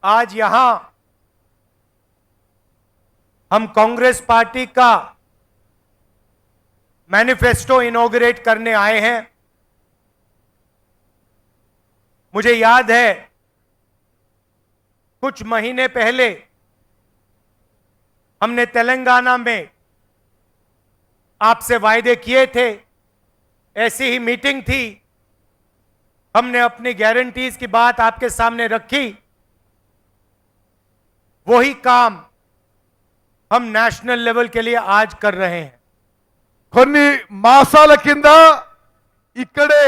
आज यहां हम कांग्रेस पार्टी का मैनिफेस्टो इनॉग्रेट करने आए हैं। मुझे याद है कुछ महीने पहले हमने तेलंगाना में आपसे वायदे किए थे, ऐसी ही मीटिंग थी, हमने अपनी गारंटीज की बात आपके सामने रखी। वही काम हम नेशनल लेवल के लिए आज कर रहे हैं। కొన్ని మాసాల కింద ఇక్కడే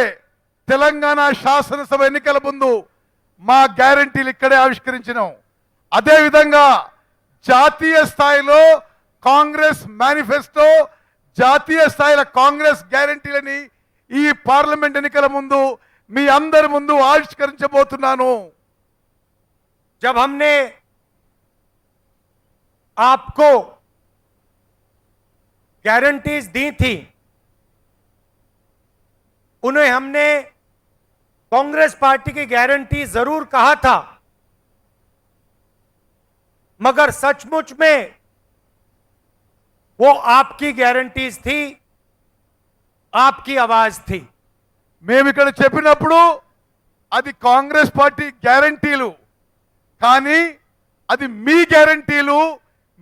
తెలంగాణ శాసనసభ ఎన్నికల ముందు మా గ్యారెంటీలు ఇక్కడే ఆవిష్కరించినాం. అదే విధంగా జాతీయ స్థాయిలో కాంగ్రెస్ మేనిఫెస్టో, జాతీయ స్థాయిలో కాంగ్రెస్ గ్యారెంటీలని ఈ పార్లమెంట్ ఎన్నికల ముందు మీ అందరి ముందు ఆవిష్కరించబోతున్నాను. जब हमने आपको गारंटीज दी थी, उन्हें हमने कांग्रेस पार्टी की गारंटी जरूर कहा था, मगर सचमुच में वो आपकी गारंटीज थी, आपकी आवाज थी। మేము ఇక్కడ చెప్పినప్పుడు అది కాంగ్రెస్ పార్టీ గ్యారెంటీలు, కానీ అది మీ గ్యారెంటీలు,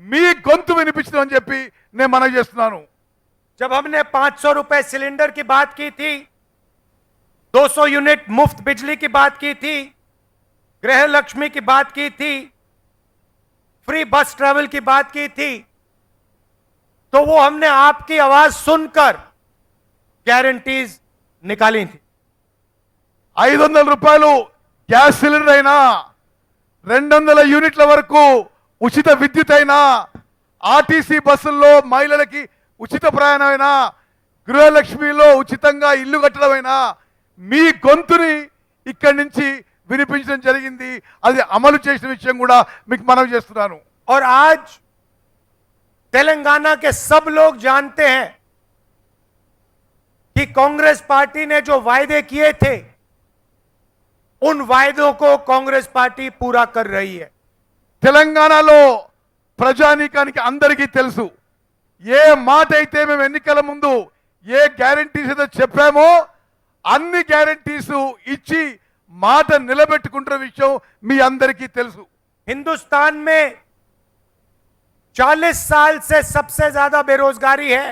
మీ గొంతు వినిపించడం అని చెప్పి నేను మనవి చేస్తున్నాను. जब हमने 500 रुपए सिलेंडर की बात की थी, 200 यूनिट मुफ्त बिजली की बात की थी, गृह लक्ष्मी की बात की थी, फ्री बस ट्रैवल की बात की थी, तो वो हमने आपकी आवाज सुनकर गारंटीज निकाली थी। 500 రూపాయలు గ్యాస్ సిలిండర్ అయినా, 200 యూనిట్ల వరకు ఉచిత విద్యుత్ అయినా, ఆర్టీసీ బస్సుల్లో మహిళలకి ఉచిత ప్రయాణమైనా, గృహలక్ష్మిలో ఉచితంగా ఇల్లు కట్టడమైనా మీ గొంతుని ఇక్కడి నుంచి వినిపించడం జరిగింది. అది అమలు చేసిన విషయం కూడా మీకు మనవి చేస్తున్నాను. और आज तेलंगाना के सब लोग जानते हैं कि कांग्रेस पार्टी ने जो वायदे किए थे, उन वायदों को कांग्रेस पार्टी पूरा कर रही है। తెలంగాణలో ప్రజానీకానికి అందరికీ తెలుసు, ఏ మాట అయితే మేము ఎన్నికల ముందు ఏ గ్యారెంటీస్ అయితే చెప్పామో అన్ని గ్యారెంటీస్ ఇచ్చి మాట నిలబెట్టుకుంటున్న విషయం మీ అందరికీ తెలుసు. हिंदुस्तान में 40 साल से सबसे ज्यादा बेरोजगारी है,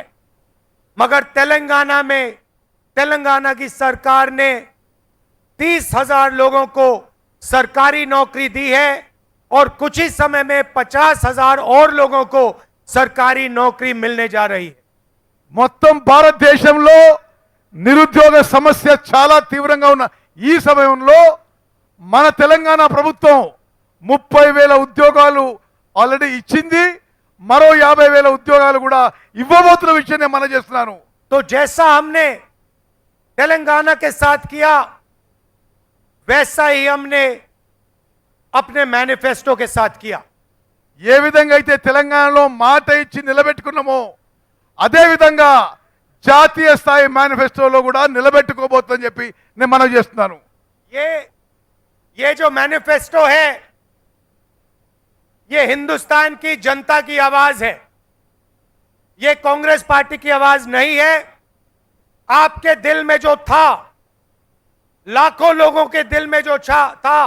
मगर तेलंगाना में तेलंगाना की सरकार ने 30,000 लोगों को सरकारी नौकरी दी है और कुछ ही समय में 50,000 और लोगों को सरकारी नौकरी मिलने जा रही है। మొత్తం భారతదేశంలో నిరుద్యోగ సమస్య చాలా తీవ్రంగా ఉన్న ఈ సమయంలో మన తెలంగాణ ప్రభుత్వం 30,000 ఉద్యోగాలు ఆల్రెడీ ఇచ్చింది, మరో 50,000 ఉద్యోగాలు కూడా ఇవ్వబోతున్న విషయం నేను మనం చేస్తున్నాను. तो जैसा हमने तेलंगाना के साथ किया, वैसा ही हमने अपने मैनिफेस्टो के साथ किया। ఏ విధంగా అయితే తెలంగాణలో మాట ఇచ్చి నిలబెట్టుకున్నామో అదే విధంగా జాతీయ స్థాయి మేనిఫెస్టోలో కూడా నిలబెట్టుకోబోతుందని చెప్పి నేను మనవి చేస్తున్నాను. ये जो मैनिफेस्टो है, ये हिंदुस्तान की जनता की आवाज है, ये कांग्रेस पार्टी की आवाज नहीं है। आपके दिल में जो था, लाखों लोगों के दिल में जो था,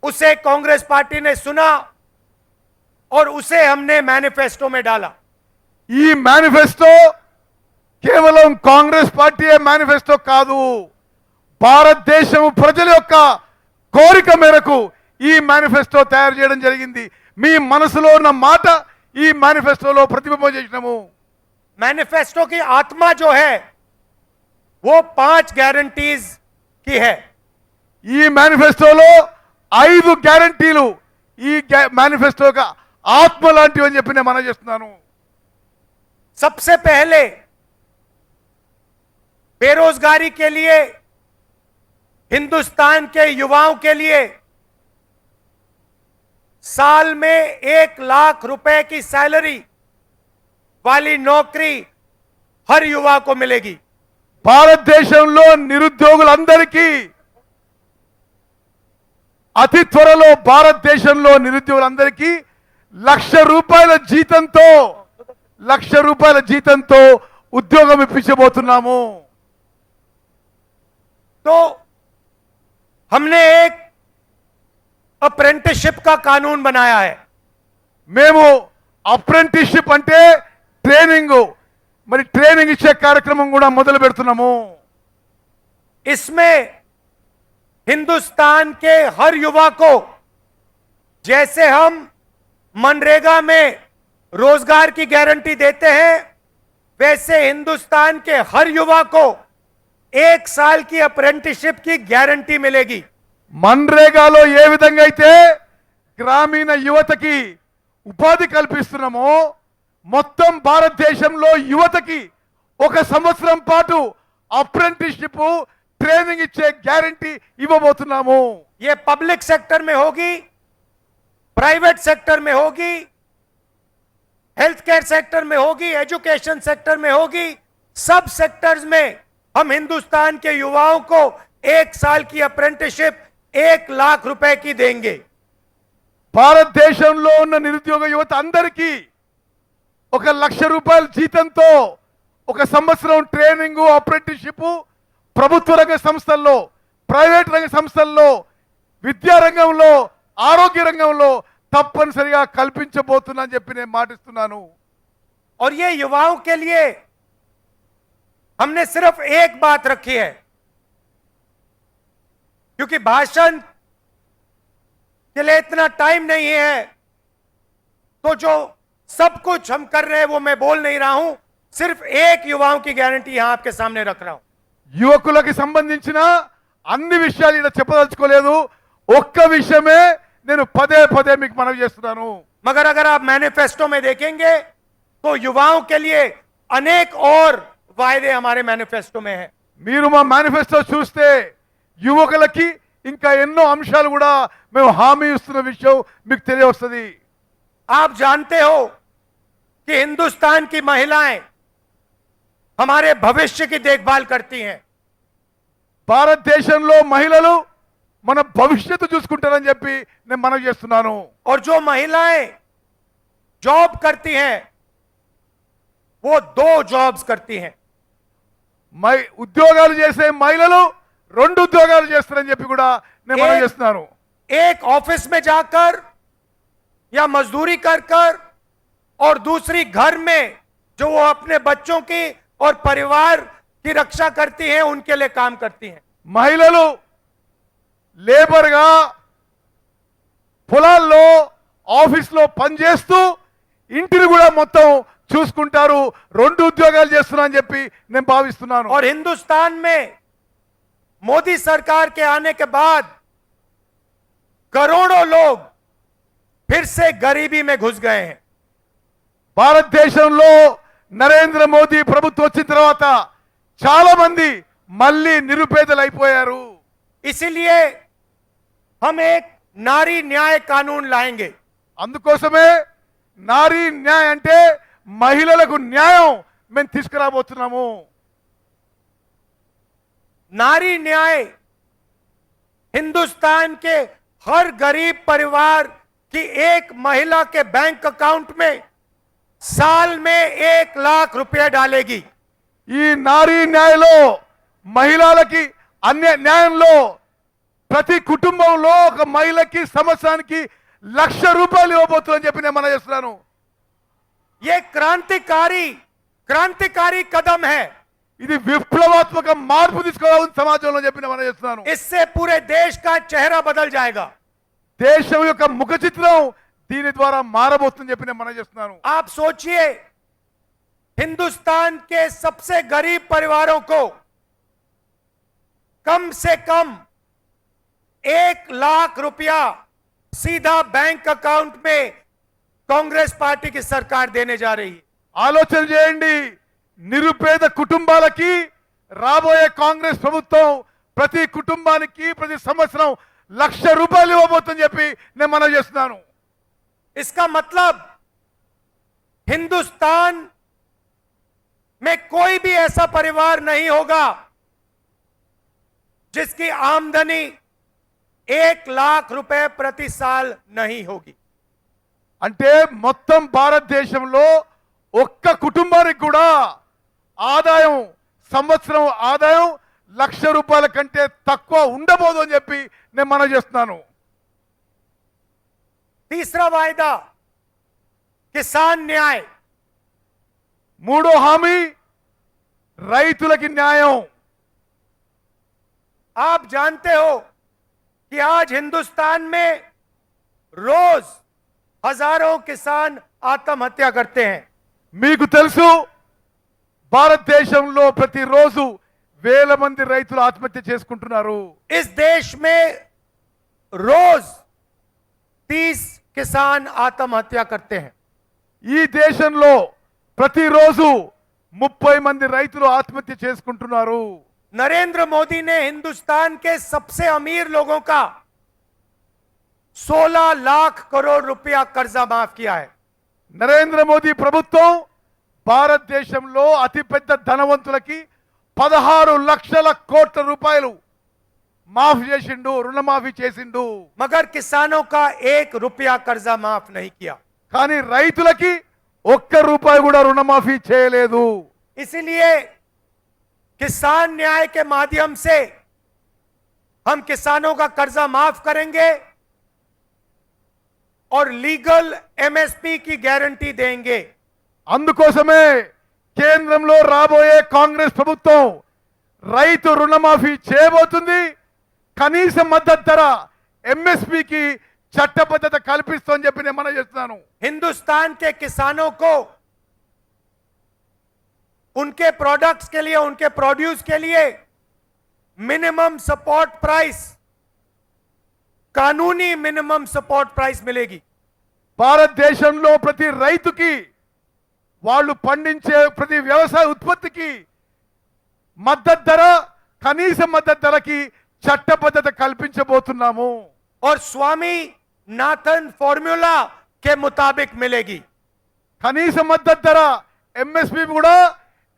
उसे कांग्रेस पार्टी ने सुना और उसे हमने मैनिफेस्टो में डाला। ఈ మేనిఫెస్టో కేవలం కాంగ్రెస్ పార్టీ మేనిఫెస్టో కాదు, భారతదేశం ప్రజల యొక్క కోరిక మేరకు ఈ మేనిఫెస్టో తయారు చేయడం జరిగింది. మీ మనసులో ఉన్న మాట ఈ మేనిఫెస్టోలో ప్రతిబింబం చేసినాము. मैनिफेस्टो की आत्मा जो है वो 5 गारंटीज की है। ఈ మేనిఫెస్టోలో 5 గ్యారంటీలు ఈ మేనిఫెస్టో యొక్క ఆత్మ లాంటివి అని చెప్పి నేను మనం చేస్తున్నాను. सबसे पहले बेरोजगारी के लिए, हिंदुस्तान के युवाओं के लिए साल में 1 लाख रुपए की सैलरी वाली नौकरी हर युवा को मिलेगी। భారతదేశంలో నిరుద్యోగులందరికీ అతి త్వరలో భారతదేశంలో నిరుద్యోగులందరికీ ₹1,00,000 జీతంతో ఉద్యోగం ఇప్పించబోతున్నాము. तो हमने एक अप्रेंटिसशिप का कानून बनाया है. మేము అప్రెంటిస్షిప్ అంటే ట్రైనింగ్, మరి ట్రైనింగ్ ఇచ్చే కార్యక్రమం కూడా మొదలు పెడుతున్నాము. इसमें हिंदुस्तान के हर युवा को, जैसे हम मनरेगा में रोजगार की गारंटी देते हैं, वैसे हिंदुस्तान के हर युवा को 1 साल की अप्रेंटिसशिप की गारंटी मिलेगी. మన్రేగాలో ఏ విధంగా అయితే గ్రామీణ యువతకి ఉపాధి కల్పిస్తున్నామో, మొత్తం భారతదేశంలో యువతకి 1 సంవత్సరం పాటు అప్రెంటిస్షిప్ ట్రైనింగ్ ఇచ్చే గ్యారంటీ ఇవ్వబోతున్నాము. ये पब्लिक सेक्टर में होगी, प्राइवेट सेक्टर में होगी, हेल्थ केयर सेक्टर में होगी, एजुकेशन सेक्टर में होगी. सब सेक्टर्स में हम हिंदुस्तान के युवाओं को 1 साल की अप्रेंटिसशिप 1,00,000 की देंगे. భారతదేశంలో ఉన్న నిరుద్యోగ యువత అందరికీ ₹1,00,000 జీతంతో 1 సంవత్సరం ట్రైనింగ్, అప్రెంటిస్షిప్ ప్రభుత్వ రంగ సంస్థల్లో, ప్రైవేట్ రంగ సంస్థల్లో, విద్యా రంగంలో, ఆరోగ్య రంగంలో తప్పనిసరిగా కల్పించబోతున్నా అని చెప్పి నేను మాటిస్తున్నాను. और ये युवाओं के लिए हमने सिर्फ एक बात रखी है, क्योंकि भाषण के लिए इतना टाइम नहीं है, तो जो सब कुछ हम कर रहे हैं वो मैं बोल नहीं रहा हूं. सिर्फ एक युवाओं की गारंटी यहां आपके सामने रख रहा हूं. యువకులకి సంబంధించిన అన్ని విషయాలు ఇక్కడ చెప్పదలుచుకోలేదు. ఒక్క విషయమే నేను పదే పదే మీకు మనవి చేస్తున్నాను. मगर अगर आप मैनिफेस्टो में देखेंगे तो युवाओं के लिए अनेक और वायदे हमारे मैनिफेस्टो में हैं. మీరు మా మేనిఫెస్టో చూస్తే యువకులకి ఇంకా ఎన్నో అంశాలు కూడా మేము హామీ ఇస్తున్న విషయం మీకు తెలియవస్తుంది. आप जानते हो कि हिंदुस्तान की महिलाएं हमारे भविष्य की देखभाल करती हैं. భారతదేశంలో మహిళలు మన భవిష్యత్తు చూసుకుంటారని చెప్పి నేను మనవి చేస్తున్నాను. और जो महिलाएं जॉब करती हैं वो 2 जॉब्स करती हैं. ఉద్యోగాలు చేసే మహిళలు 2 ఉద్యోగాలు చేస్తారని చెప్పి కూడా నేను మనవి చేస్తున్నాను. एक ऑफिस में जाकर या मजदूरी कर कर, और दूसरी घर में जो वो अपने बच्चों की और परिवार की रक्षा करती हैं, उनके लिए काम करती हैं. మహిళలు లేబర్ గా పొలాల్లో, ఆఫీస్లో పనిచేస్తూ ఇంటిని కూడా మొత్తం చూసుకుంటారు. 2 ఉద్యోగాలు చేస్తున్నా అని చెప్పి నేను భావిస్తున్నాను. और हिंदुस्तान में मोदी सरकार के आने के बाद करोड़ों लोग फिर से गरीबी में घुस गए हैं. భారతదేశంలో నరేంద్ర మోదీ ప్రభుత్వం వచ్చిన తర్వాత చాలా మంది మళ్ళీ నిరుపేదలు అయిపోయారు. इसीलिए हम एक नारी न्याय कानून लाएंगे. అందుకోసమే నారీ న్యాయ అంటే మహిళలకు న్యాయం మేము తీసుకురాబోతున్నాము. नारी न्याय हिंदुस्तान के हर गरीब परिवार की एक महिला के बैंक अकाउंट में साल में 1,00,000 डालेगी. ఈ నారీ న్యాయలో మహిళలకి అన్య న్యాయంలో ప్రతి కుటుంబంలో ఒక మహిళకి సంవత్సరానికి ₹1,00,000 ఇవ్వబోతుందని చెప్పి నేను మనం చేస్తున్నాను. ये क्रांतिकारी कदम है. ఇది విప్లవాత్మక మార్పు తీసుకురావాలని సమాజంలో చెప్పి నేను మనం చేస్తున్నాను. इससे पूरे देश का चेहरा बदल जाएगा. దేశం యొక్క ముఖ చిత్రం దీని ద్వారా మారబోతుందని చెప్పి నేను మనం చేస్తున్నాను. आप सोचिए, हिंदुस्तान के सबसे गरीब परिवारों को कम से कम ₹1,00,000 सीधा बैंक अकाउंट में कांग्रेस पार्टी की सरकार देने जा रही है. ఆలోచన చేయండి. నిరుపేద కుటుంబాలకి రాబోయే కాంగ్రెస్ ప్రభుత్వం ప్రతి కుటుంబానికి ప్రతి సంవత్సరం ₹1,00,000 ఇవ్వబోతుందని చెప్పి నేను మనం చేస్తున్నాను. इसका मतलब हिंदुस्तान में कोई भी ऐसा परिवार नहीं होगा जिसकी आमदनी 1,00,000 रुपए प्रति साल नहीं होगी। అంటే మొత్తం భారతదేశంలో ఒక్క కుటుంబానికి కూడా ఆదాయం సంవత్సరం ఆదాయం ₹1,00,000 కంటే తక్కువ ఉండబోదు అని చెప్పి నేను మనం చేస్తున్నాను. तीसरा वायदा किसान न्याय। మూడో హామీ రైతులకి న్యాయం. आप जानते हो कि आज हिंदुस्तान में रोज हजारों किसान आत्महत्या करते हैं। మీకు తెలుసు భారతదేశంలో ప్రతిరోజు వేల మంది రైతులు ఆత్మహత్య చేసుకుంటున్నారు. इस देश में रोज 30 किसान आत्महत्या करते हैं। ఈ దేశంలో ప్రతిరోజు 30 మంది రైతులు ఆత్మహత్య చేసుకుంటున్నారు. नरेंद्र मोदी ने हिंदुस्तान के सबसे अमीर लोगों का 16 लाख करोड़ रुपया कर्जा माफ किया है। నరేంద్ర మోదీ ప్రభుత్వం భారతదేశంలో అతిపెద్ద ధనవంతులకి 16 లక్షల కోట్ల రూపాయలు మాఫీ చేసిండు, రుణమాఫీ చేసిండు. मगर किसानों का 1 रुपया कर्जा माफ नहीं किया। కానీ రైతులకి ఒక్క రూపాయి కూడా రుణమాఫీ చేయలేదు. इसलिए किसान न्याय के माध्यम से हम किसानों का कर्जा माफ करेंगे और लीगल एमएसपी की गारंटी देंगे। అందుకోసమే కేంద్రంలో రాబోయే కాంగ్రెస్ ప్రభుత్వం రైతు రుణమాఫీ చేయబోతుంది. కనీస మద్దతు ధర ఎంఎస్పీకి చట్టబద్ధత కల్పిస్తోందని చెప్పి నేను మనం చేస్తున్నాను. हिंदुस्तान के किसानों को उनके प्रोडक्ट्स के लिए, उनके प्रोड्यूस के लिए मिनिमम सपोर्ट प्राइस, कानूनी मिनिमम सपोर्ट प्राइस मिलेगी। భారతదేశంలో ప్రతి రైతుకి వాళ్ళు పండించే ప్రతి వ్యవసాయ ఉత్పత్తికి మద్దతు ధర, కనీస మద్దతు ధరకి చట్టబద్ధత కల్పించబోతున్నాము. और स्वामी नाथन फॉर्मूला के मुताबिक मिलेगी। కనీస మద్దతు ధర ఎంఎస్పి కూడా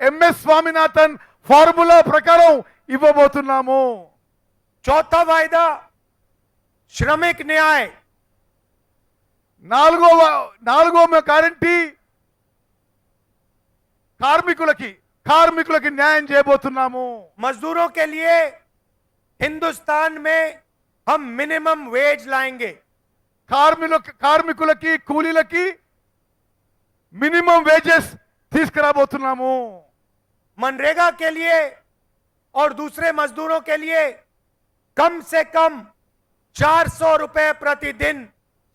ఎంఎస్ స్వామినాథన్ ఫార్ములా ప్రకారం ఇవ్వబోతున్నాము. चौथा वायदा श्रमिक न्याय। నాలుగో గ్యారంటీ కార్మికులకి న్యాయం చేయబోతున్నాము. मजदूरों के लिए हिंदुस्तान में हम मिनिमम वेज लाएंगे। కార్మికులకి కూలీలకి మినిమం వేజెస్ తీసుకురాబోతున్నాము. मनरेगा के लिए और दूसरे मजदूरों के लिए कम से कम 400 रुपए प्रतिदिन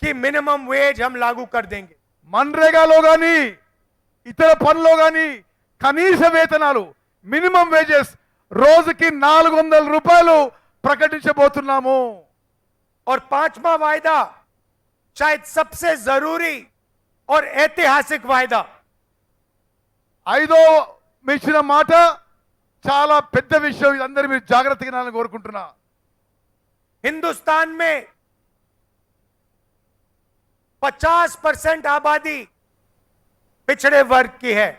की मिनिमम वेज हम लागू कर देंगे। మన్రేగాలో గాని ఇతర పనుల్లో గాని కనీస వేతనాలు మినిమం వేజెస్ రోజుకి 400 రూపాయలు ప్రకటించబోతున్నాము. और पांचवा वायदा शायद सबसे जरूरी और ऐतिहासिक वायदा, ఐదో మించిన మాట చాలా పెద్ద విషయం. ఇది అందరూ మీరు జాగ్రత్తగా వినాలని కోరుకుంటున్నా. हिंदुस्तान में 50% आबादी पिछड़े वर्ग की है।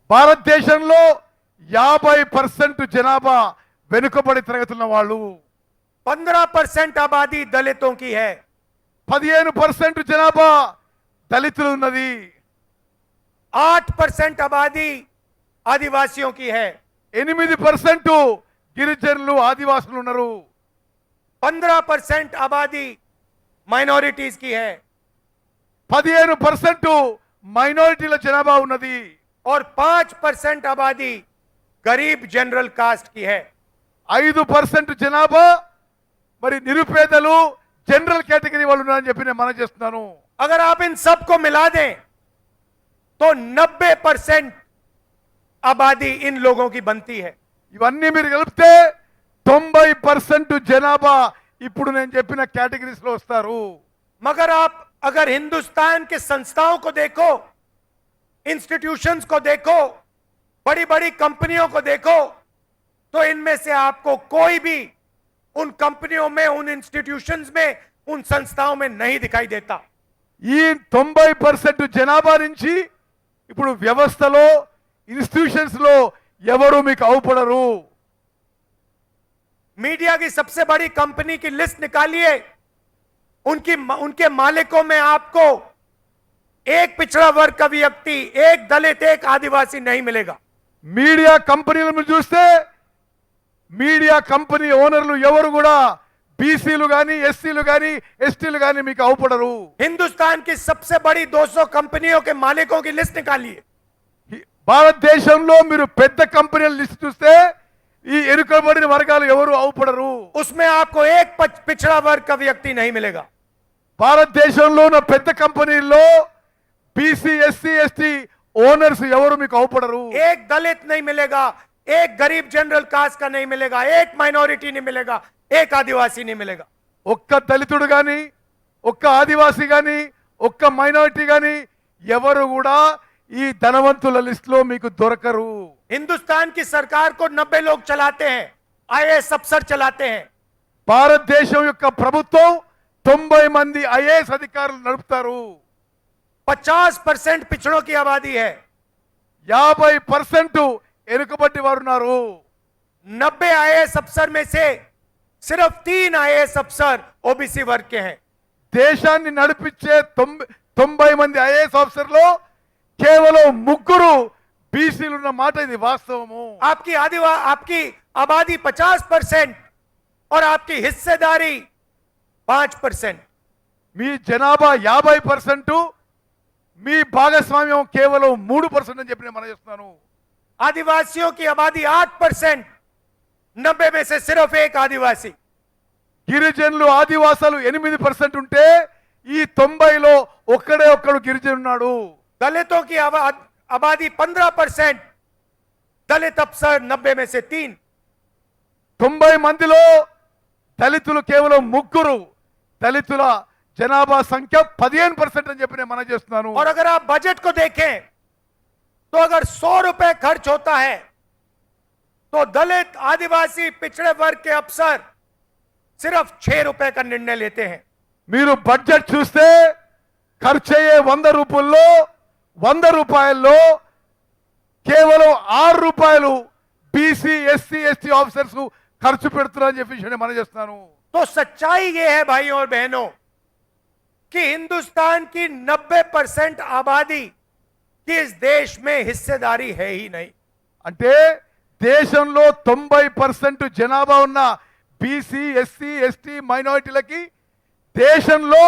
భారతదేశంలో 50% జనాభా వెనుకబడి తరగతున్న వాళ్ళు, 15% आबादी दलितों की है, 15% జనాభా దళితులు ఉన్నది, 8% आबादी आदिवासियों की है, 8% గిరిజనులు ఆదివాసులు ఉన్నారు, 15% आबादी माइनॉरिटीज की है 15% మైనారిటీల జనాభా ఉన్నది, और 5% आबादी गरीब जनरल कास्ट की है। 5% జనాభా మరి నిరుపేదలు జనరల్ కేటగిరీ వాళ్ళు ఉన్నారని చెప్పి నేను మనం చేస్తున్నాను. अगर आप इन सबको मिला दें तो 90% आबादी इन लोगों की बनती है। ఇవన్నీ మీరు కలిపితే 90% జనాభా ఇప్పుడు నేను చెప్పిన కేటగిరీస్ లో వస్తారు. मगर आप अगर हिंदुस्तान के संस्थाओं को देखो, इंस्टीट्यूशंस को देखो, बड़ी बड़ी कंपनियों को देखो, तो इनमें से आपको कोई भी उन कंपनियों में, उन इंस्टीट्यूशंस में, उन संस्थाओं में नहीं दिखाई देता। ఈ 90% జనాభా నుంచి ఇప్పుడు వ్యవస్థలో ఇన్స్టిట్యూషన్స్ లో ఎవరు మీకు అవుపడరు. मीडिया की सबसे बड़ी कंपनी की लिस्ट निकालिए, उनके मालिकों में आपको एक पिछड़ा वर्ग का व्यक्ति, एक दलित, एक आदिवासी नहीं मिलेगा। మీడియా కంపెనీలను చూస్తే మీడియా కంపెనీ ఓనర్లు ఎవరు కూడా బీసీలు గాని ఎస్సీలు గాని ఎస్టీలు గాని మీకు అవుపడరు. हिंदुस्तान की सबसे बड़ी 200 कंपनियों के मालिकों की लिस्ट निकालिए। భారతదేశంలో మీరు పెద్ద కంపెనీల లిస్ట్ చూస్తే ఈ ఎరుకబడిన వర్గాలు ఎవరు అవుపడరు. उसमें आपको एक पिछड़ा वर्ग का व्यक्ति नहीं मिलेगा। భారతదేశంలో ఉన్న పెద్ద కంపెనీల్లో బీసీ ఎస్సీ ఎస్టీ ఓనర్స్ ఎవరు మీకు అవుపడరు. एक दलित नहीं मिलेगा, एक गरीब जनरल कास्ट का नहीं मिलेगा, एक माइनॉरिटी नहीं मिलेगा, एक आदिवासी नहीं मिलेगा। ఒక్క దళితుడు గాని ఒక్క ఆదివాసి గాని ఒక్క మైనారిటీ గాని ఎవరు కూడా ఈ ధనవంతుల లిస్ట్ లో మీకు దొరకరు. हिंदुस्तान की सरकार को 90 लोग चलाते हैं, आईएएस अफसर चलाते हैं। భారతదేశం యొక్క ప్రభుత్వం 90 మంది ఐఏఎస్ అధికారులు నడుపుతారు. 50% पिछड़ों की आबादी है। 50% ఎరుకబట్టి వారు ఉన్నారు. 90 आईएएस अफसर में से सिर्फ 3 आईएएस अफसर ओबीसी वर्ग के हैं। దేశాన్ని నడిపించే 90 మంది ఐఏఎస్ ఆఫీసర్లో కేవలం 3 బీసీలు ఉన్న మాట ఇది వాస్తవము. आपकी आबादी 50% और आपकी हिस्सेदारी 5%। మీ జనాభా 50%, మీ భాగస్వామ్యం కేవలం 3% అని చెప్పి నేను మనం చేస్తున్నాను. आदिवासियों की आबादी 8%, 90 में से सिर्फ एक आदिवासी। గిరిజనులు ఆదివాసాలు 8% ఉంటే ఈ 90లో ఒక్కడే ఒక్కడు గిరిజను ఉన్నాడు. दलितों की आबादी 15%, दलित अफसर 90 में से 3। 90 మందిలో దళితులు కేవలం 3, దళితుల జనాభా సంఖ్య 15% అని చెప్పి నేను మనం చేస్తున్నాను. और अगर आप बजट को देखें तो अगर 100 रुपए खर्च होता है तो दलित, आदिवासी, पिछड़े वर्ग के अफसर सिर्फ 6 रुपए का निर्णय लेते हैं। మీరు బడ్జెట్ చూస్తే ఖర్చు అయ్యే 100 రూపాయల్లో కేవలం 6 రూపాయలు బీసీ ఎస్సీ ఎస్టీ ఆఫీసర్స్ ఖర్చు పెడుతున్నారని చెప్పి నేను మనం చేస్తున్నాను. तो सच्चाई ये है भाइयों और बहनों कि हिंदुस्तान की 90% आबादी की इस देश में हिस्सेदारी है ही नहीं। అంటే దేశంలో 90% జనాభా ఉన్న బీసీ ఎస్సీ ఎస్టీ మైనారిటీలకి దేశంలో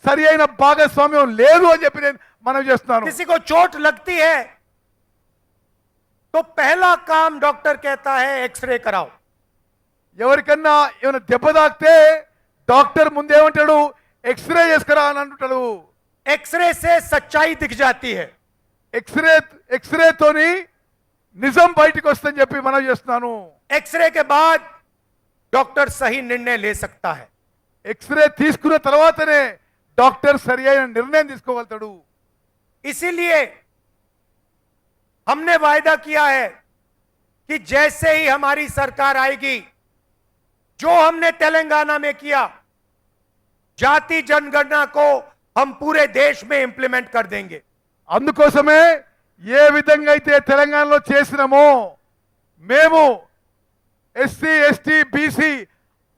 సరి అయిన భాగస్వామ్యం లేదు అని చెప్పి నేను మనం చేస్తున్నాను. किसी को चोट लगती है तो पहला काम डॉक्टर कहता है एक्सरे कराओ। ఎవరికన్నా ఏమైనా దెబ్బ తాకితే డాక్టర్ ముందేమంటాడు, ఎక్స్రే చేసుకురా అని అంటాడు. एक्सरे से सच्चाई दिख जाती है। ఎక్స్రేతోని నిజం బయటకు వస్తుందని చెప్పి మనం చేస్తున్నాను. एक्सरे के बाद डॉक्टर सही निर्णय ले सकता है। ఎక్స్రే తీసుకున్న తర్వాతనే డాక్టర్ సరి అయిన నిర్ణయం తీసుకోగలుగుతాడు. इसीलिए हमने वायदा किया है कि जैसे ही हमारी सरकार आएगी, जो हमने तेलंगाना में किया, जाति जनगणना को हम पूरे देश में इंप्लीमेंट कर देंगे। అందుకోసమే ఏ విధంగా అయితే తెలంగాణలో చేసినామో మేము ఎస్సీ ఎస్టీ బీసీ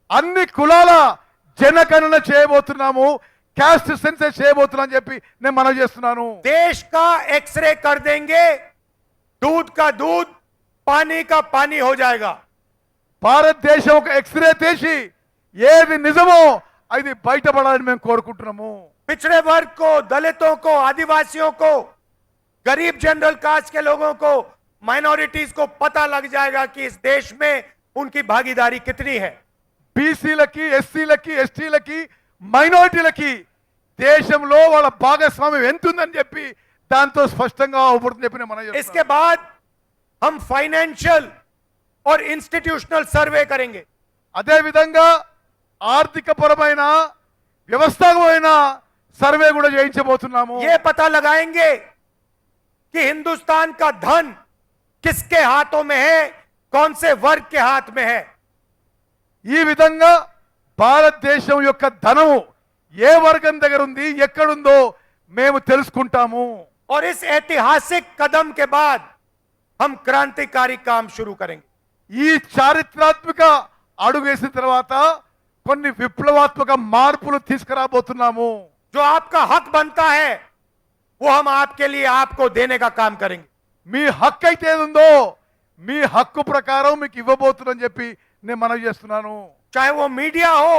అన్ని కులాల జనగణన చేయబోతున్నాము, క్యాస్ట్ సెన్సస్ చేయబోతున్నాం అని చెప్పి నేను మనం చేస్తున్నాను. देश का एक्सरे कर देंगे, दूध का दूध, पानी का पानी हो जाएगा। భారతదేశం ఒక ఎక్స్రే తీసి ఏది నిజమో అది బయటపడాలని మేము కోరుకుంటున్నాము. पिछड़े वर्ग को, दलितों को, आदिवासियों को, गरीब जनरल कास्ट के लोगों को, माइनॉरिटीज को पता लग जाएगा कि इस देश में उनकी भागीदारी कितनी है। బీసీలకి ఎస్సీలకి ఎస్టీలకి మైనారిటీలకి దేశంలో వాళ్ళ భాగస్వామ్యం ఎంత ఉందని చెప్పి దాంతో స్పష్టంగా అవుపడుతుంది చెప్పి నేను మనం इसके చేస్తున్నాను. बाद हम फाइनेंशियल और इंस्टीट्यूशनल सर्वे करेंगे। అదే విధంగా ఆర్థిక పరమైన వ్యవస్థాపకమైన సర్వే కూడా చేయించబోతున్నాము. ये पता लगाएंगे कि हिंदुस्तान का धन किसके हाथों में है, कौन से वर्ग के हाथ में है। ఈ విధంగా భారతదేశం యొక్క ధనము ఏ వర్గం దగ్గర ఉంది, ఎక్కడుందో మేము తెలుసుకుంటాము. और इस ऐतिहासिक कदम के बाद हम क्रांतिकारी काम शुरू करेंगे। ఈ చారిత్రాత్మక అడుగు వేసిన తర్వాత కొన్ని విప్లవాత్మక మార్పులు తీసుకురాబోతున్నాము. जो आपका हक बनता है वो हम आपके लिए आपको देने का काम करेंगे. మీ హక్కు అయితే ఏది ఉందో మీ హక్కు ప్రకారం మీకు ఇవ్వబోతుందని చెప్పి నేను మనవి చేస్తున్నాను. चाहे वो मीडिया हो,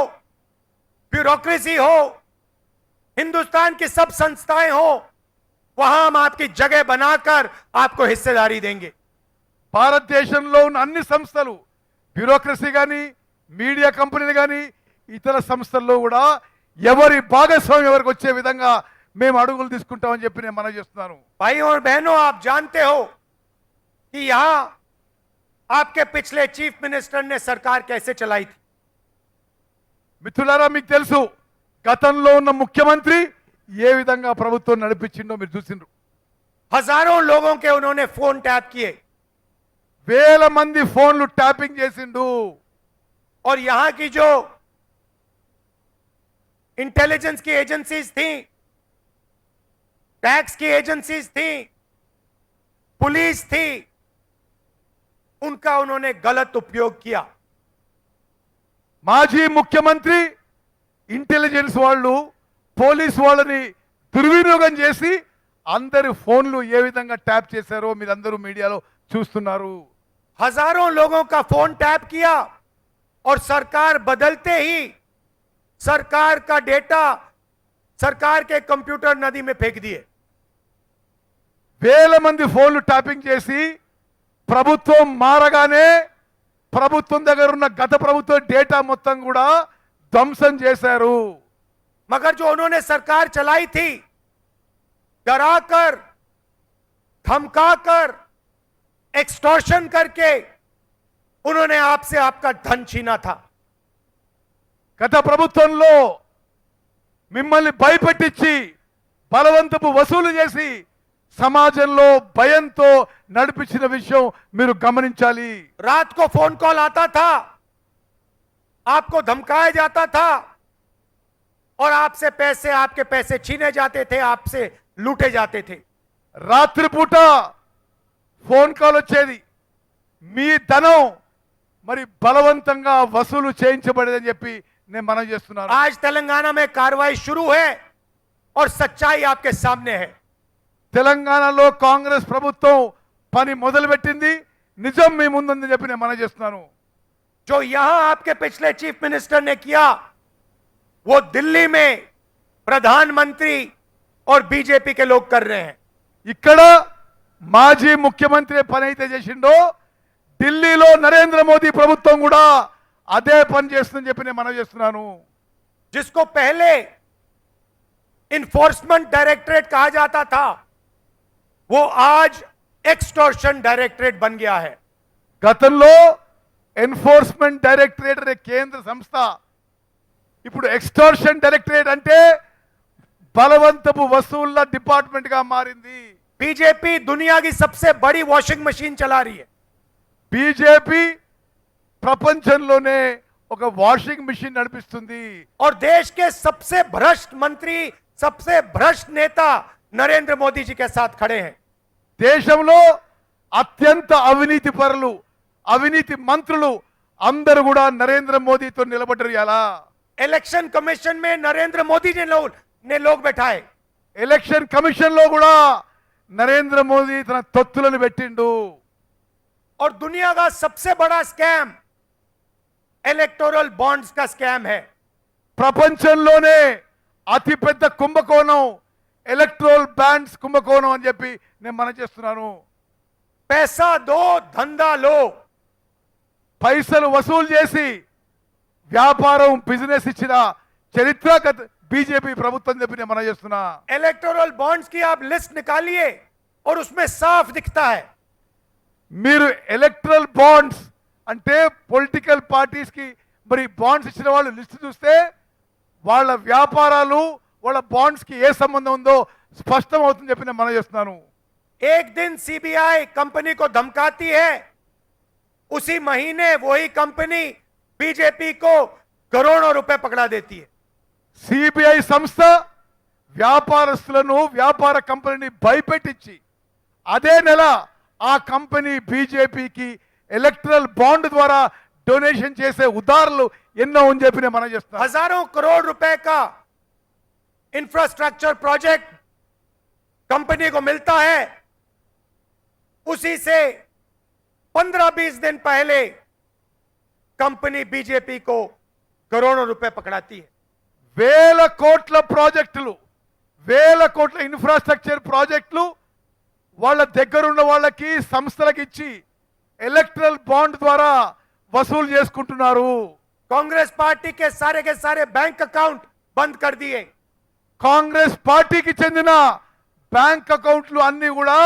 ब्यूरोक्रेसी हो, हिंदुस्तान की सब संस्थाएं हो, वहां हम आपकी जगह बनाकर आपको हिस्सेदारी देंगे. భారతదేశంలో ఉన్న అన్ని సంస్థలు, బ్యూరోక్రసీ కానీ, మీడియా కంపెనీలు కానీ, ఇతర సంస్థల్లో కూడా ఎవరి భాగస్వామ్యం ఎవరికి వచ్చే విధంగా మేము అడుగులు తీసుకుంటామని చెప్పి నేను మనవి చేస్తున్నాను. भाई और बहनों, आप जानते हो कि यहां आपके पिछले चीफ मिनिस्टर ने सरकार कैसे चलाई थी. మిత్రులారా, మీకు తెలుసు గతంలో ఉన్న ముఖ్యమంత్రి ఏ విధంగా ప్రభుత్వం నడిపించిండో మీరు చూసిండ్రు. हजारों लोगों के उन्होंने फोन टैप किए వేల మంది ఫోన్లు ట్యాపింగ్ చేసిండు. और यहां की जो इंटेलिजेंस की एजेंसीज थी, टैक्स की एजेंसीज थी, पुलिस थी, उनका उन्होंने गलत उपयोग किया. మాజీ ముఖ్యమంత్రి ఇంటెలిజెన్స్ వాళ్ళు పోలీస్ వాళ్ళని దుర్వినియోగం చేసి అందరి ఫోన్లు ఏ విధంగా ట్యాప్ చేశారో మీరందరూ మీడియాలో చూస్తున్నారు. हजारों लोगों का फोन टैप किया और सरकार बदलते ही सरकार का डेटा सरकार के कंप्यूटर नदी में फेंक दिए. వేల మంది ఫోన్లు ట్యాపింగ్ చేసి ప్రభుత్వం మారగానే ప్రభుత్వం దగ్గర ఉన్న గత ప్రభుత్వ డేటా మొత్తం కూడా ధ్వంసం చేశారు. मगर जो उन्होंने सरकार चलाई थी, डराकर, धमकाकर, एक्सटॉर्शन करके उन्होंने आपसे आपका धन छीना था. గత ప్రభుత్వంలో మిమ్మల్ని భయపెట్టించి బలవంతపు వసూలు చేసి సమాజంలో భయంతో నడిపించిన విషయం మీరు గమనించాలి. रात को फोन कॉल आता था, आपको धमकाया जाता था और आपके पैसे छीने जाते थे, आपसे लूटे जाते थे. రాత్రిపూట ఫోన్ కాల్ వచ్చేది, మీ ధనం మరి బలవంతంగా వసూలు చేయించబడేదని చెప్పి నేను మనవి చేస్తున్నాను. आज तेलंगाना में कार्रवाई शुरू है और सच्चाई आपके सामने है. తెలంగాణలో కాంగ్రెస్ ప్రభుత్వం పని మొదలుపెట్టింది, నిజం మీ ముందుందని చెప్పి నేను మనవి చేస్తున్నాను. जो यहां आपके पिछले चीफ मिनिस्टर ने किया वो दिल्ली में प्रधानमंत्री और बीजेपी के लोग कर रहे हैं. ఇక్కడ మాజీ ముఖ్యమంత్రి పని అయితే చేసిండో ఢిల్లీలో నరేంద్ర మోదీ ప్రభుత్వం కూడా అదే పని చేస్తుందని చెప్పి నేను మనవి చేస్తున్నాను. जिसको पहले इन्फोर्समेंट डायरेक्टरेट कहा जाता था वो आज एक्सटॉर्शन डायरेक्टरेट बन गया है. గతంలో ఎన్ఫోర్స్మెంట్ డైరెక్టరేట్ అనే కేంద్ర సంస్థ ఇప్పుడు ఎక్స్టార్షన్ డైరెక్టరేట్ అంటే బలవంతపు వసూళ్ల డిపార్ట్మెంట్ గా మారింది. बीजेपी दुनिया की सबसे बड़ी वॉशिंग मशीन चला रही है. బీజేపీ ప్రపంచంలోనే ఒక వాషింగ్ మిషన్ నడిపిస్తుంది. और देश के सबसे भ्रष्ट मंत्री, सबसे भ्रष्ट नेता नरेंद्र मोदी जी के साथ खड़े हैं. దేశంలో అత్యంత అవినీతి పరులు, అవినీతి మంత్రులు అందరూ కూడా నరేంద్ర మోదీతో నిలబడ్డారు. ఎలా इलेक्शन कमीशन में नरेंद्र मोदी ने लोग बैठाए. ఎలక్షన్ కమిషన్ లో కూడా నరేంద్ర మోదీ తన తొత్తులను పెట్టిండు. और दुनिया का सबसे बड़ा स्कैम इलेक्टोरल बॉन्ड्स का स्कैम है. ప్రపంచంలోనే అతిపెద్ద కుంభకోణం ఎలక్ట్రోల్ బాండ్స్ కుంభకోణం అని చెప్పి నేను మనం చేస్తున్నాను. पैसा दो, धंधा लो. పైసలు వసూలు చేసి వ్యాపారం బిజినెస్ ఇచ్చిన చరిత్ర బీజేపీ ప్రభుత్వం చెప్పి నేను మనం చేస్తున్నా. इलेक्टोरल बॉन्ड्स की आप लिस्ट निकालिए और उसमें साफ दिखता है. మీరు ఎలక్ట్రల్ బాండ్స్ అంటే పొలిటికల్ పార్టీస్ కి మరి బాండ్స్ ఇచ్చిన వాళ్ళు లిస్ట్ చూస్తే వాళ్ళ వ్యాపారాలు వాళ్ళ బాండ్స్ కి ఏ సంబంధం ఉందో స్పష్టం అవుతుంది చెప్పి నేను మనం చేస్తున్నాను. एक दिन सीबीआई कंपनी को धमकाती है, उसी महीने वही कंपनी बीजेपी को करोड़ों रुपए पकड़ा देती है. సిబిఐ సంస్థ వ్యాపారస్తులను వ్యాపార కంపెనీని భయపెట్టించి అదే నెల ఆ కంపెనీ బీజేపీకి ఎలక్ట్రల్ బాండ్ ద్వారా డొనేషన్ చేసే ఉదాహరణలు ఎన్నో అని చెప్పి నేను మనం చేస్తాను. हजारों करोड़ रुपए का इंफ्रास्ट्रक्चर प्रोजेक्ट कंपनी को मिलता है, उसी से 15-20 दिन पहले कंपनी बीजेपी को करोड़ों रुपए पकड़ाती है. వేల కోట్ల ప్రాజెక్టులు, వేల కోట్ల ఇన్ఫ్రాస్ట్రక్చర్ ప్రాజెక్టులు వాళ్ళ దగ్గరున్న వాళ్ళకి సంస్థలకు ఇచ్చి ఎలక్ట్రల్ బాండ్ ద్వారా వసూలు చేసుకుంటున్నారు. कांग्रेस पार्टी के सारे बैंक अकाउंट बंद कर दिए. కాంగ్రెస్ పార్టీకి చెందిన బ్యాంక్ అకౌంట్లు అన్ని కూడా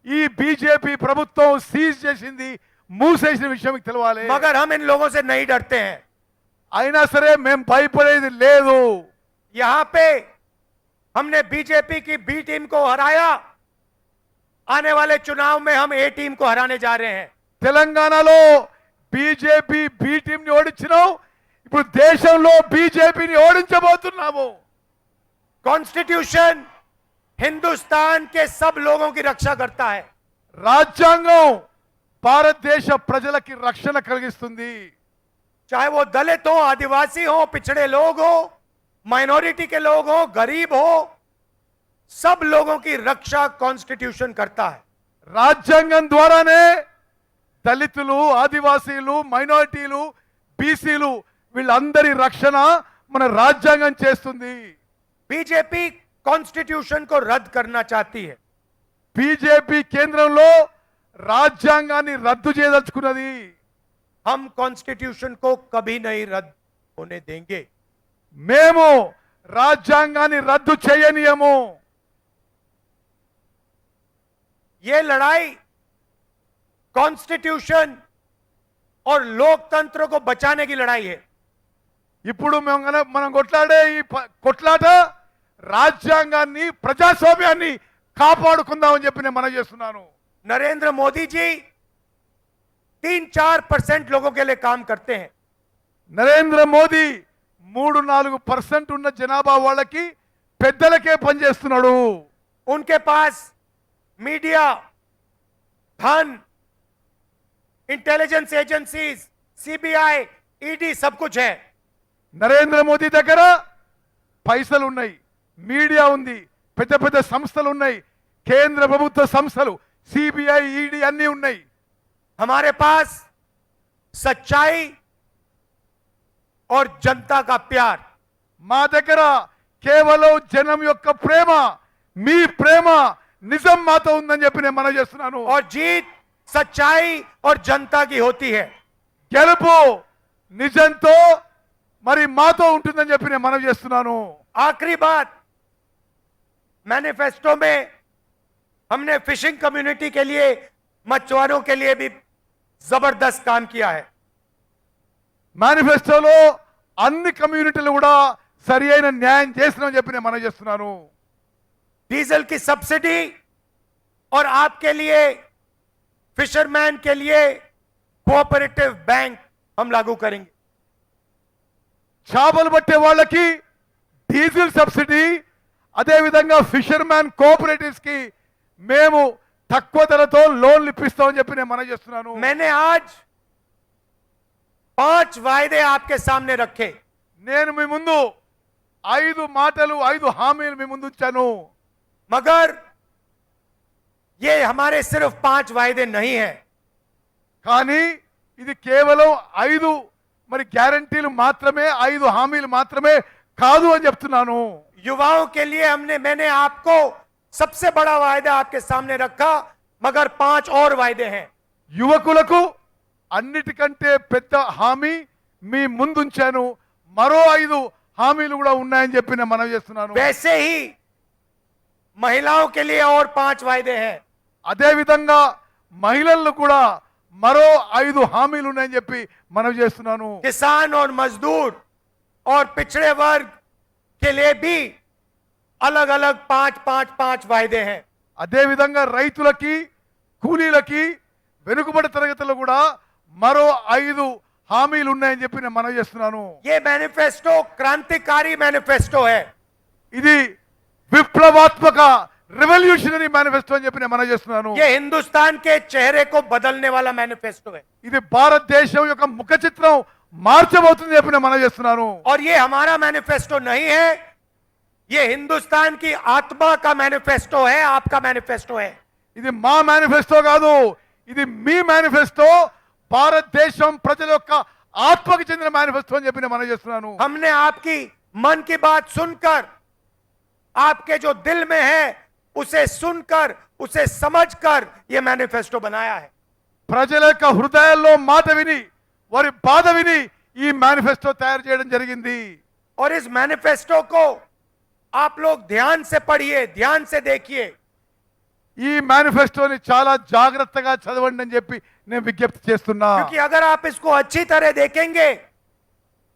ఈ బీజేపీ ప్రభుత్వం సీజ్ చేసింది, మూసేసిన విషయం మీకు తెలవాలి. मगर हम इन लोगों से नहीं डरते हैं. అయినా సరే మేము భయపడేది లేదు. यहां पे हमने बीजेपी की बी टीम को हराया, आने वाले चुनाव में हम ए टीम को हराने जा रहे हैं. తెలంగాణలో బీజేపీ బి టీంని ఓడించినాం, ఇప్పుడు దేశంలో బీజేపీని ఓడించబోతున్నాము. कॉन्स्टिट्यूशन हिंदुस्तान के सब लोगों की रक्षा करता है. రాజ్యాంగం భారతదేశ ప్రజలకి రక్షణ కలిగిస్తుంది. चाहे वो दलित हो, आदिवासी हो, पिछड़े लोग हो, माइनॉरिटी के लोग हो, गरीब हो, सब लोगों की रक्षा कॉन्स्टिट्यूशन करता है. రాజ్యాంగం ద్వారానే దళితులు, ఆదివాసీలు, మైనారిటీలు, బీసీలు వీళ్ళందరి రక్షణ మన రాజ్యాంగం చేస్తుంది. बीजेपी कॉन्स्टिट्यूशन को रद्द करना चाहती है. బీజేపీ కేంద్రంలో రాజ్యాంగాన్ని రద్దు చేయదలుచుకున్నది. हम कॉन्स्टिट्यूशन को कभी नहीं रद्द होने देंगे. మేము రాజ్యాంగాన్ని రద్దు చేయనీయము. ये लड़ाई कॉन्स्टिट्यूशन और लोकतंत्र को बचाने की लड़ाई है. ఇప్పుడు మనం కొట్లాడే ఈ కొట్లాట రాజ్యాంగాన్ని, ప్రజాస్వామ్యాన్ని కాపాడుకుందామని చెప్పి నేను మనవి చేస్తున్నాను. नरेंद्र मोदी जी 3-4% लोगों के लिए काम करते हैं. నరేంద్ర మోదీ 3-4% ఉన్న జనాభా వాళ్ళకి పెద్దలకే పనిచేస్తున్నాడు. उनके पास मीडिया, धन, इंटेलिजेंस एजेंसीज, सीबीआई, ईडी सब कुछ है. నరేంద్ర మోదీ దగ్గర పైసలు ఉన్నాయి, మీడియా ఉంది, పెద్ద పెద్ద సంస్థలు ఉన్నాయి, కేంద్ర ప్రభుత్వ సంస్థలు, సిబిఐ, ఈడీ అన్ని ఉన్నాయి. हमारे पास सच्चाई और जनता का प्यार. మా దగ్గర కేవలం జనం యొక్క ప్రేమ, మీ ప్రేమ, నిజం మాతో ఉందని చెప్పి నేను మనవి చేస్తున్నాను. और जीत सच्चाई और जनता की होती है. గెలుపు నిజంతో మరి మాతో ఉంటుందని చెప్పి నేను మనవి చేస్తున్నాను. आखिरी बात, मैनिफेस्टो में हमने फिशिंग कम्युनिटी के लिए, मछुआरों के लिए भी जबरदस्त काम किया है. మేనిఫెస్టోలో అన్ని కమ్యూనిటీలు కూడా సరి అయిన న్యాయం చేస్తున్నామని చెప్పి నేను మనవి చేస్తున్నాను. डीजल की सब्सिडी और आपके लिए, फिशरमैन के लिए कोऑपरेटिव बैंक हम लागू करेंगे. చేపలు పట్టే వాళ్ళకి డీజిల్ సబ్సిడీ, అదే విధంగా ఫిషర్మ్యాన్ కోఆపరేటివ్స్ కి మేము తక్కువ ధరతో లోన్లు ఇప్పిస్తామని చెప్పి నేను మనవి చేస్తున్నాను. मैंने आज 5 वायदे आपके सामने रखे. నేను మీ ముందు 5 మాటలు, 5 హామీలు మీ ముందు ఉంచాను. मगर ये हमारे सिर्फ 5 वायदे नहीं है. కానీ ఇది కేవలం 5 మరి గ్యారంటీలు మాత్రమే, 5 హామీలు మాత్రమే కాదు అని చెప్తున్నాను. युवाओं के लिए मैंने आपको सबसे बड़ा वायदा आपके सामने रखा, मगर 5 और वायदे हैं. యువకులకు అన్నిటికంటే పెద్ద హామీ మీ ముందుంచాను. మరో 5 హామీలు కూడా ఉన్నాయని చెప్పి నేను మనవి చేస్తున్నాను. वैसे ही महिलाओं के लिए और 5 वायदे हैं. అదే విధంగా మహిళలకు కూడా మరో 5 హామీలు ఉన్నాయని చెప్పి మనవి చేస్తున్నాను. किसान और मजदूर और पिछड़े वर्ग के लिए भी अलग अलग 5 वायदे हैं. అదే విధంగా రైతులకి, కూలీలకి, వెనుకబడి తరగతులు కూడా మరో 5 హామీలు ఉన్నాయని చెప్పి నేను మనవి చేస్తున్నాను. ये मैनिफेस्टो क्रांतिकारी मैनिफेस्टो है. ఇది విప్లవాత్మక రెవల్యూషనరీ మేనిఫెస్టో అని చెప్పి నేను మనం చేస్తున్నాను. ये हिंदुस्तान के चेहरे को बदलने वाला मैनिफेस्टो है ఇది భారతదేశం యొక్క ముఖ చిత్రం మార్చబోతుంది చెప్పి నేను మనం చేస్తున్నాను. और ये हमारा मैनिफेस्टो नहीं है, ये हिंदुस्तान की आत्मा का मैनिफेस्टो है, आपका मैनिफेस्टो है। ఇది మా మేనిఫెస్టో కాదు, ఇది మీ మేనిఫెస్టో, భారతదేశం ప్రజల యొక్క ఆత్మకి చెందిన మేనిఫెస్టో అని చెప్పి నేను మనం చేస్తున్నాను. हमने आपकी मन की बात सुनकर, आपके जो दिल में है उसे सुनकर, उसे समझकर ये मैनिफेस्टो बनाया है। ప్రజల యొక్క హృదయాల్లో మాట విని, వారి బాధ విని ఈ మేనిఫెస్టో తయారు చేయడం జరిగింది. और इस मैनिफेस्टो को आप लोग ध्यान से पढ़िए, ध्यान से देखिए। ఈ మేనిఫెస్టోని చాలా జాగ్రత్తగా చదవండి అని చెప్పి నేను విజ్ఞప్తి చేస్తున్నా. क्योंकि अगर आप इसको अच्छी तरह देखेंगे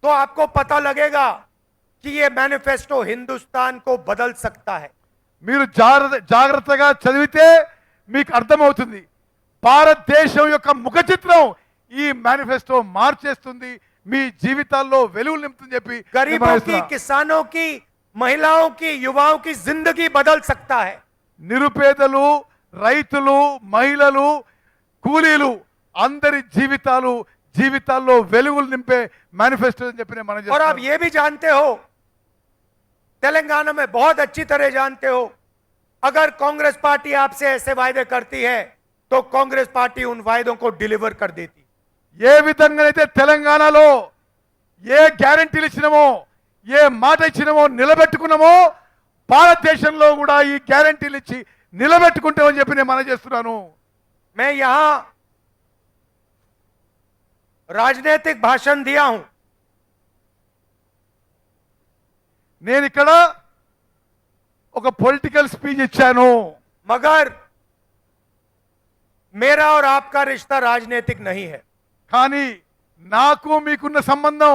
तो आपको पता लगेगा कि ये मैनिफेस्टो हिंदुस्तान को बदल सकता है। మీరు జాగ్రత్తగా చదివితే మీకు అర్థమవుతుంది, భారతదేశం యొక్క ముఖ చిత్రం ఈ మేనిఫెస్టో మార్చేస్తుంది, మీ జీవితాల్లో వెలుగులు నింపుతుంది చెప్పి गरीबों की, किसानों की, महिलाओं की, युवाओं की जिंदगी बदल सकता है। నిరుపేదలు, రైతులు, మహిళలు, కూలీలు అందరి జీవితాల్లో వెలుగులు నింపే మేనిఫెస్టో అని చెప్పి నేను మనం और आप చేస్తున్నాను. ये भी जानते हो, तेलंगाना में बहुत अच्छी तरह जानते हो, अगर कांग्रेस पार्टी आपसे ऐसे वायदे करती है तो कांग्रेस पार्टी उन वायदों को डिलीवर कर देती। ఏ విధంగానైతే తెలంగాణలో ఏ గ్యారెంటీలు ఇచ్చినామో, ఏ మాట ఇచ్చినామో నిలబెట్టుకున్నామో, భారతదేశంలో కూడా ఈ గ్యారెంటీలు ఇచ్చి నిలబెట్టుకుంటామని చెప్పి నేను మనం చేస్తున్నాను. मैं यहां राजनीतिक भाषण दिया हूं, నేను ఇక్కడ ఒక పొలిటికల్ స్పీచ్ ఇచ్చాను. मगर मेरा और आपका रिश्ता राजनीतिक नहीं है। కానీ నాకు మీకున్న సంబంధం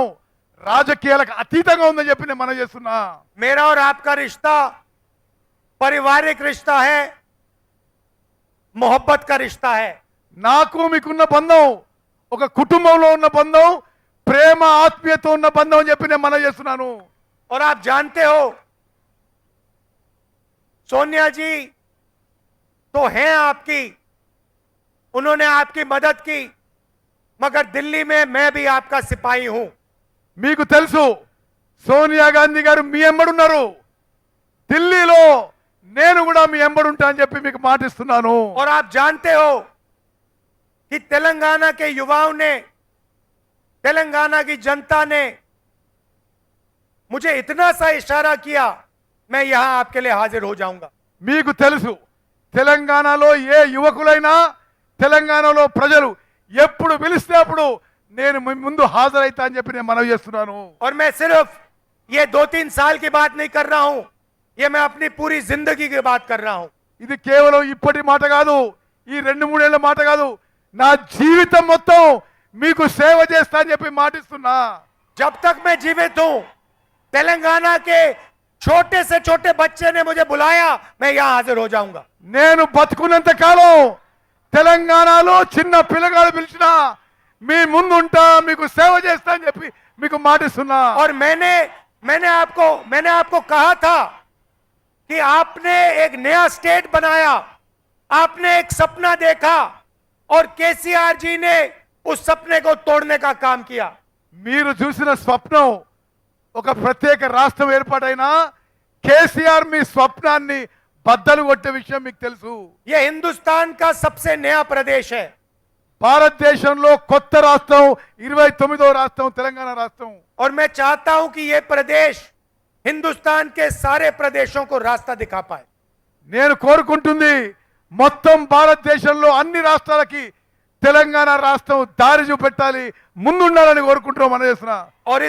రాజకీయాలకు అతీతంగా ఉందని చెప్పి నేను మనం చేస్తున్నా. मेरा और आपका रिश्ता पारिवारिक रिश्ता है, मोहब्बत का रिश्ता है। నాకు మీకున్న బంధం ఒక కుటుంబంలో ఉన్న బంధం, ప్రేమ ఆత్మీయత ఉన్న బంధం అని చెప్పి నేను మనం చేస్తున్నాను. और आप जानते हो सोनिया जी तो हैं आपकी, उन्होंने आपकी मदद की, मगर दिल्ली में मैं भी आपका सिपाही हूं। మీకు తెలుసు, సోనియా గాంధీ గారు మీ ఎంబడున్నారు, ఢిల్లీలో నేను కూడా మీ ఎంబడుంటా అని చెప్పి మీకు మాటిస్తున్నాను. और आप जानते हो कि तेलंगाना के युवाओं ने, तेलंगाना की जनता ने मुझे इतना सा इशारा किया, मैं यहां आपके लिए हाजिर हो जाऊंगा। మీకు తెలుసు, తెలంగాణలో ఏ యువకులైనా, తెలంగాణలో ప్రజలు ఎప్పుడు పిలిస్తే అప్పుడు నేను మీ ముందు హాజరైతా అని చెప్పి నేను మనవి చేస్తున్నాను. और मैं सिर्फ ये 2-3 साल की बात नहीं कर रहा हूं, ये मैं अपनी पूरी जिंदगी की बात कर रहा हूं। ఇది కేవలం ఇప్పటి మాట కాదు, ఈ 2-3 ఏళ్ల మాట కాదు, నా జీవితం మొత్తం మీకు సేవ చేస్తా అని చెప్పి మాటిస్తున్నా. जब तक मैं जीवित हूं, तेलंगाना के छोटे से छोटे बच्चे ने मुझे बुलाया, मैं यहां हाजिर हो जाऊंगा। నేను బతుకున్నంత కాలం తెలంగాణలో చిన్న పిల్లగాడు పిలిచినా మీ ముందు ఉంటా, మీకు సేవ చేస్తా అని చెప్పి మీకు మాటిస్తున్నా. और मैंने आपको कहा था कि आपने एक नया स्टेट बनाया, आपने एक सपना देखा और केसीआर जी ने उस सपने को तोड़ने का काम किया। మీరు చూసిన స్వప్నం ఒక ప్రత్యేక రాష్ట్రం ఏర్పాటైనా కేసీఆర్ మీ స్వప్నాన్ని బద్దలు కొట్టే విషయం మీకు తెలుసు. यह हिंदुस्तान का सबसे नया प्रदेश है। భారతదేశంలో కొత్త రాష్ట్రం 29వ రాష్ట్రం తెలంగాణ రాష్ట్రం. और मैं चाहता हूं कि यह प्रदेश हिंदुस्तान के सारे प्रदेशों को रास्ता दिखा पाए। నేను కోరుకుంటుంది మొత్తం భారతదేశంలో అన్ని రాష్ట్రాలకి తెలంగాణ రాష్ట్రం దారి చూపెట్టాలి, ముందుండాలని కోరుకుంటున్నాం మన చేస్తున్నా. और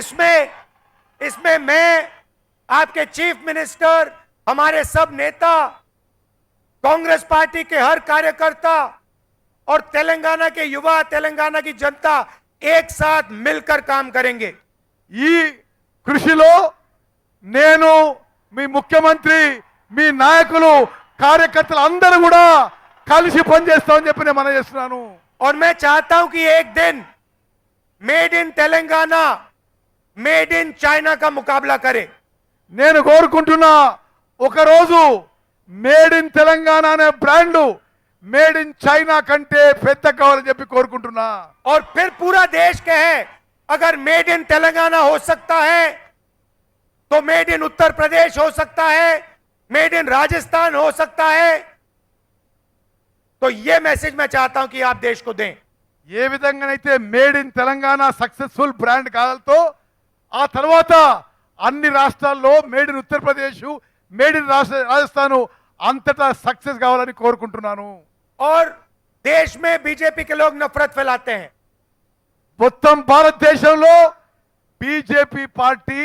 इसमें मैं, आपके चीफ मिनिस्टर, हमारे सब नेता, कांग्रेस पार्टी के हर कार्यकर्ता और तेलंगाना के युवा, तेलंगाना की जनता एक साथ मिलकर काम करेंगे। ఈ కృషిలో నేను, మీ ముఖ్యమంత్రి, మీ నాయకులు, కార్యకర్తలు అందరూ కూడా కలిసి పనిచేస్తామని చెప్పి నేను మనం చేస్తున్నాను. और मैं चाहता हूं कि एक दिन made in Telangana, made in China का मुकाबला करे। నేను కోరుకుంటున్నా ఒకరోజు మేడ్ ఇన్ తెలంగాణ అనే బ్రాండ్ మేడ్ ఇన్ చైనా కంటే పెద్ద కావాలని చెప్పి కోరుకుంటున్నా. और फिर पूरा देश कहे अगर मेड इन तेलंगाना हो सकता है तो मेड इन उत्तर प्रदेश हो सकता है, मेड इन राजस्थान हो सकता है. तो ये मैसेज मैं चाहता हूं कि आप देश को दें. ఏ విధంగానైతే made in Telangana successful brand కావాలతో ఆ తర్వాత అన్ని రాష్ట్రాల్లో made in Uttar Pradesh, made in Rajasthan అంతటా సక్సెస్ కావాలని కోరుకుంటున్నాను. और देश में बीजेपी के लोग नफरत फैलाते हैं. మొత్తం భారతదేశంలో బీజేపీ పార్టీ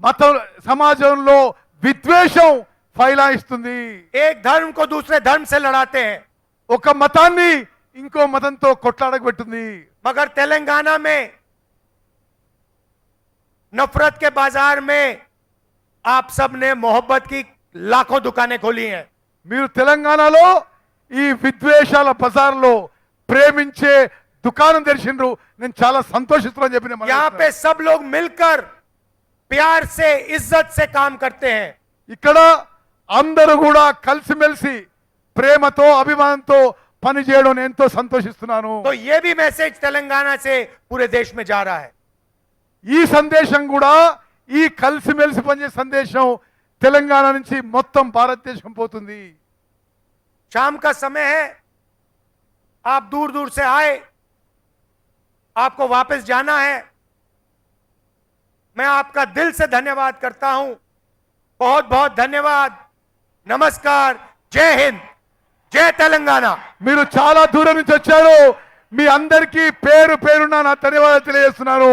మతం సమాజంలో విద్వేషం ఫైలాయిస్తుంది. एक धर्म को दूसरे धर्म से लड़ाते हैं. ఒక మతాన్ని ఇంకో మతంతో కొట్లాడబెట్టింది. मगर तेलंगाना में नफरत के बाजार में आप सब ने मोहब्बत की लाखों दुकानें खोली हैं. మీరు తెలంగాణలో ఈ విద్వేషాల బజార్లో ప్రేమించే దుకాణం తెరిచిండ్రు. నేను చాలా సంతోషిస్తున్నాను చెప్పిన यहाँ पे सब लोग मिलकर प्यार से इज्जत से काम करते हैं. ఇక్కడ అందరూ కూడా కలిసిమెలిసి ప్రేమతో అభిమానంతో పని చేయడం నేను ఎంతో సంతోషిస్తున్నాను. तो ये भी मैसेज तेलंगाना से पूरे देश में जा रहा है. ఈ సందేశం కూడా ఈ కలిసిమెలిసి పనిచేసే సందేశం తెలంగాణ నుంచి మొత్తం భారతదేశం పోతుంది. शाम का समय है, आप दूर दूर से आए, आपको वापस जाना है. मैं आपका दिल से धन्यवाद करता हूं. बहुत बहुत धन्यवाद. नमस्कार. जय हिंद. जय तेलंगाना. మీరు చాలా దూరం నుంచి వచ్చారు. మీ అందరికీ పేరు పేరున నా ధన్యవాదాలు తెలియజేస్తున్నాను.